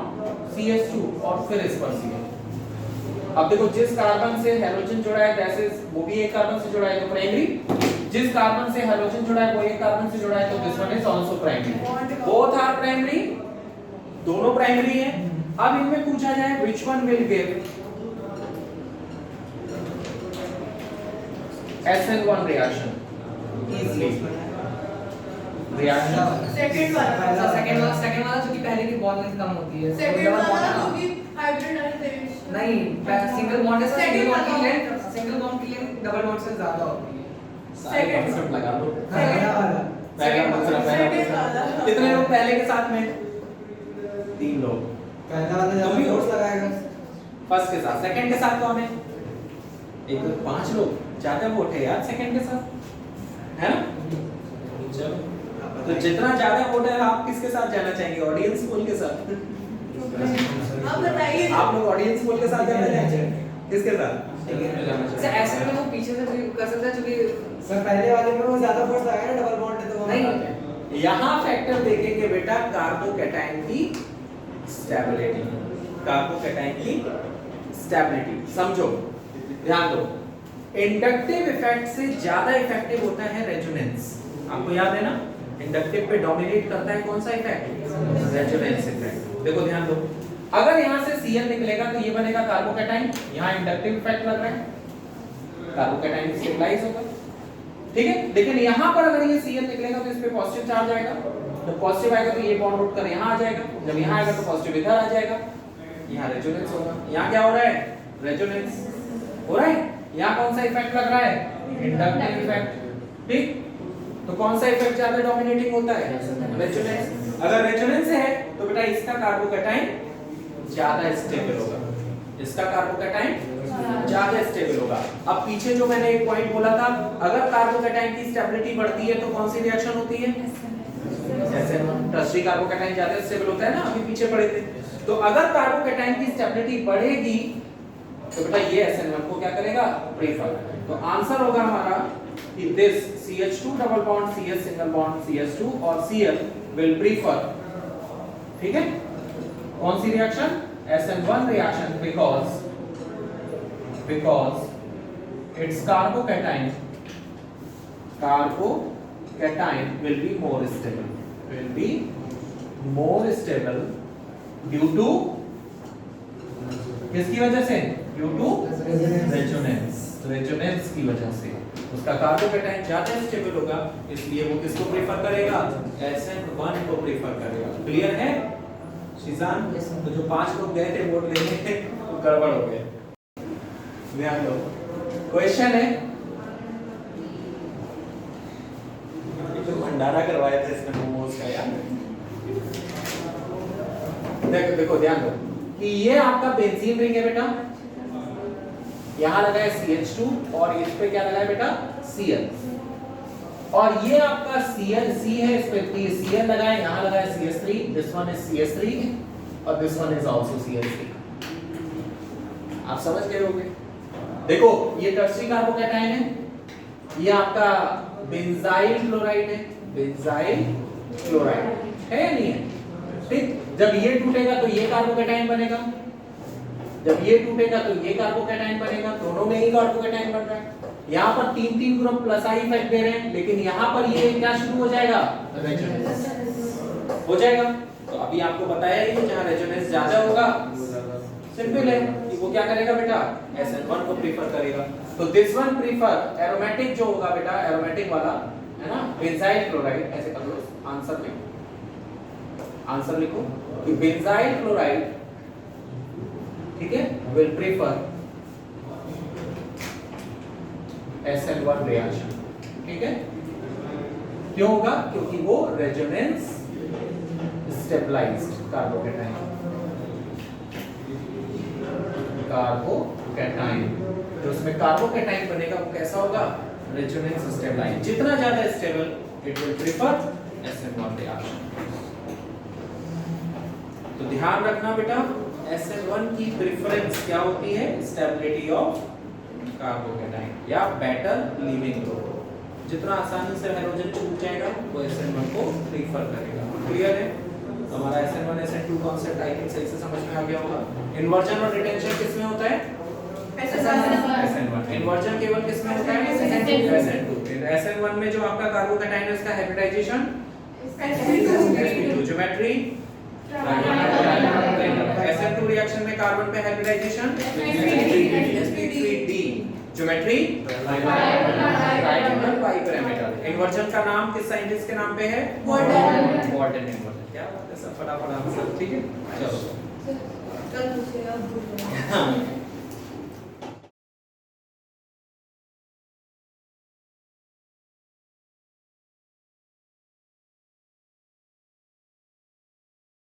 CH2 और फिर इस पर Cl। अब देखो जिस कार्बन से हैलोजन जुड़ा है दैट इज, वो भी एक कार्बन से जुड़ा है तो प्राइमरी, जिस कार्बन से हैलोजन जुड़ा है वो एक कार्बन से जुड़ा है तो this one is also primary, both are primary, दोनों प्राइमरी हैं। अब इनमें पूछा जाए which one will give SN1 reaction, easily reaction second वाला जो कि पहले की बॉन्ड लेंथ कम होती है, सेकंड वाला क्योंकि हाइब्रिडाइजेशन नहीं, सिंगल बॉन्ड है, सिंगल बॉन्ड की लेंथ, सिंगल बॉन्ड की लेंथ डबल बॉन्ड से ज्यादा होती है। सेकंड कॉन्सेप्ट लगा लो, पहला वाला, पहला दूसरा पहला, कितने लोग पहले के साथ में, 3 लोग, पहला वाला जब फोर्स लगाएगा फर्स्ट के साथ, सेकंड के साथ कौन है, एक 5 लोग, ज्यादा वोट है यार सेकंड के साथ, है ना। चलो, तो जितना ज्यादा वोट है आप किसके साथ जाना चाहेंगे, ऑडियंस पोल के साथ, आप बताइए, आप लोग ऑडियंस पोल के साथ जाना चाहेंगे, किसके साथ, सर ऐसे में वो पीछे से भी कर सकता है, क्योंकि सर पहले वाले में वो ज्यादा फोर्स लगाया ना, डबल बॉन्ड है तो वो नहीं, यहाँ फैक्टर देखेंगे बेटा कार्बोकैटायन की स्टेबिलिटी, कार्बोकैटायन की स्टेबिलिटी, समझो ध्यान दो। इंडक्टिव इफेक्ट से ज्यादा इफेक्टिव होता है रेजोनेंस, आपको याद है ना, इंडक्टिव पे डोमिनेट करता है कौन सा इफेक्ट, रेजोनेंस इफेक्ट। देखो ध्यान दो, अगर यहाँ से Cl निकलेगा तो ये बनेगा कार्बोकैटायन, यहाँ इंडक्टिव इफेक्ट लग रहा है, कार्बोकैटायन स्टेबलाइज होगा, ठीक है। लेकिन यहाँ पर अगर ये Cl निकलेगा तो इस पे पॉजिटिव चार्ज आएगा, जब पॉजिटिव आएगा तो ये बॉन्ड उठकर यहाँ आ जाएगा, जब यहाँ आएगा तो पॉजिटिव इधर आ जाएगा, यहाँ रेजोनेंस होगा। यहाँ क्या हो रहा है? रेजोनेंस हो रहा है। यहाँ कौन सा इफेक्ट लग रहा है? Inductive effect. ठीक, तो कौन सा इफेक्ट ज्यादा डोमिनेटिंग होता है? रेजोनेंस। अगर रेजोनेंस है तो बेटा इसका कार्बोकैटायन ज्यादा स्टेबल होगा, इसका कार्बोकैटायन ज्यादा स्टेबल होगा। अब पीछे जो मैंने एक पॉइंट बोला था, अगर कार्बोकैटायन की स्टेबिलिटी बढ़ती है तो कौन सी रिएक्शन होती है? SN1। टर्शियरी कार्बोकैटायन ज्यादा स्टेबल होता है ना, अभी पीछे पढ़े थे। तो अगर कार्बोकैटायन की स्टेबिलिटी बढ़ेगी तो बेटा ये SN1 को क्या करेगा? प्रेफर। तो आंसर होगा हमारा कि this CH2 double bond CH single bond CH2 और Cl विल प्रेफर, ठीक है, कौन सी reaction? SN1 reaction, because its carbocation will be more stable due to किसकी वजह से? ड्यू टू रेजोनेंस की वजह से उसका कार्बोकैटायन ज्यादा स्टेबल होगा, इसलिए वो किसको प्रेफर करेगा? SN1 को प्रेफर करेगा। क्लियर है शिजान? तो जो 5 लोग गए थे वोट लेने वो गड़बड़ हो गए। ध्यान दो, क्वेश्चन है, जो भंडारा करवाया था इसने मोमोज का, याद है? देखो देखो ध्यान दो कि ये आपका बेंजीन रिंग है बेटा, यहाँ लगा है CH2 और इस पे क्या लगा है बेटा? Cl। और ये आपका Cl C है, इस पे Cl लगा है, यहाँ लगा है CH3, this one is CH3 और this one is also CH3। आप समझ गए होंगे। देखो ये टर्शियरी कार्बोकैटायन है, ये आपका बेंजाइल क्लोराइड है, बेंजाइल क्लोराइड है या नहीं है? ठीक, जब ये टूटेगा तो ये कार्बोकैटायन बनेगा, जब ये टूटेगा तो ये कार्बोकैटायन बनेगा, दोनों में ही कार्बोकैटायन बन रहा है। यहाँ पर 3 ग्रुप प्लस आई इफेक्ट दे रहे हैं, लेकिन यहाँ पर ये क्या शुरू हो जाएगा? रेजोनेंस हो जाएगा। तो अभी आपको बताया ही, जहाँ रेजोनेंस ज्यादा होगा सिंपल है कि वो क्या करेगा बेटा? SN1 को प्रेफर करेगा। तो दिस वन प्रेफर एरोमेटिक जो होगा बेटा, एरोमेटिक वाला है ना, बेंजाइल क्लोराइड, ऐसे कर लो, आंसर लिखो, आंसर लिखो कि बेंजाइल क्लोराइड, ठीक है, विल प्रेफर SN1 रिएक्शन, ठीक है। क्यों होगा? क्योंकि वो रेजोनेंस स्टेबलाइज्ड कार्बोकैटायन, जो उसमें कार्बोकैटायन बनेगा वो कैसा होगा? Resonance stabilized. जितना ज्यादा stable, it will prefer SN1 reaction. तो ध्यान रखना बेटा, SN1 की प्रेफरेंस क्या होती है? स्टेबिलिटी ऑफ कार्बोकैटायन या बेटर लीविंग ग्रुप। जितना आसानी से हाइड्रोजन छूट जाएगा वो SN1 को प्रेफर करेगा। क्लियर है? हमारा SN1 SN2 concept I think सही से समझ में आ गया होगा। इन्वर्जन और रिटेंशन किसमें होता है? SN1। इन्वर्जन केवल किसमें होता है? SN2। SN1 में जो आपका कार्बोकैटायन है उसका hybridization sp2, geometry SN2 reaction में कार्बन पे hybridization sp3d, geometry trigonal bipyramidal. Inversion का नाम किस साइंटिस्ट के नाम पे है? Walden inversion. क्या बात है, सब फटाफट आंसर, ठीक है। चलो कल पूछेगा।